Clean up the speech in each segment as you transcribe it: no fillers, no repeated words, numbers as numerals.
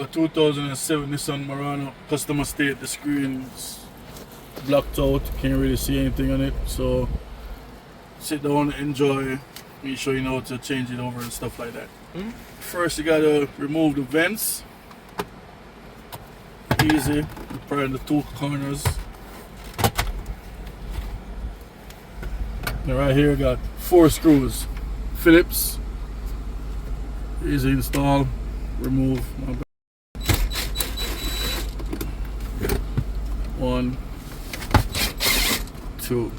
a 2007 Nissan Murano, customer state. The screen's blocked out, can't really see anything on it. So sit down, enjoy, me show you how to change it over and stuff like that. First you gotta remove the vents. Easy, probably the two corners. Now right here I got 4 screws. Phillips. Easy install, remove. 1, 2.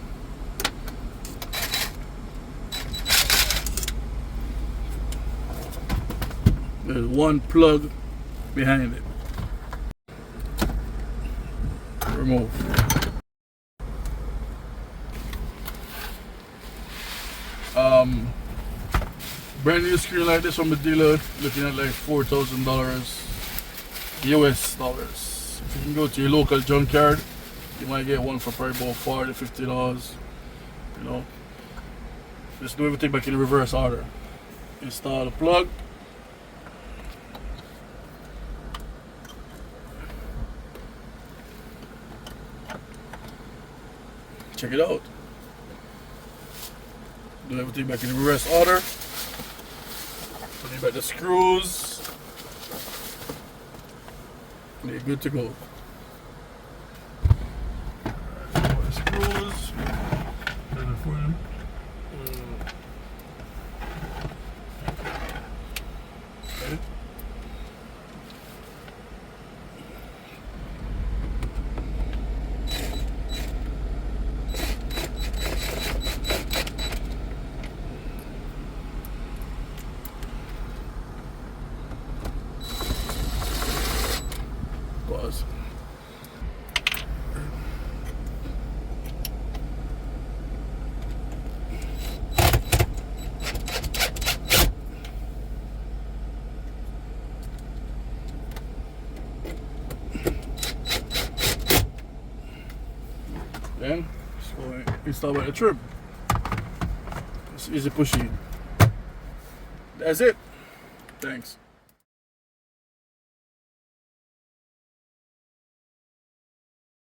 There's one plug behind it. Remove. Brand new screen like this from the dealer, looking at like $4,000 US dollars. If you can go to your local junkyard, you might get one for probably about $40, $50. You know, just do everything back in reverse order. Install the plug. Check it out. Do everything back in reverse order. Put back the screws. And you're good to go. The screws. Okay. Pause. Then just go and install by the trim. It's easy pushing. That's it. Thanks.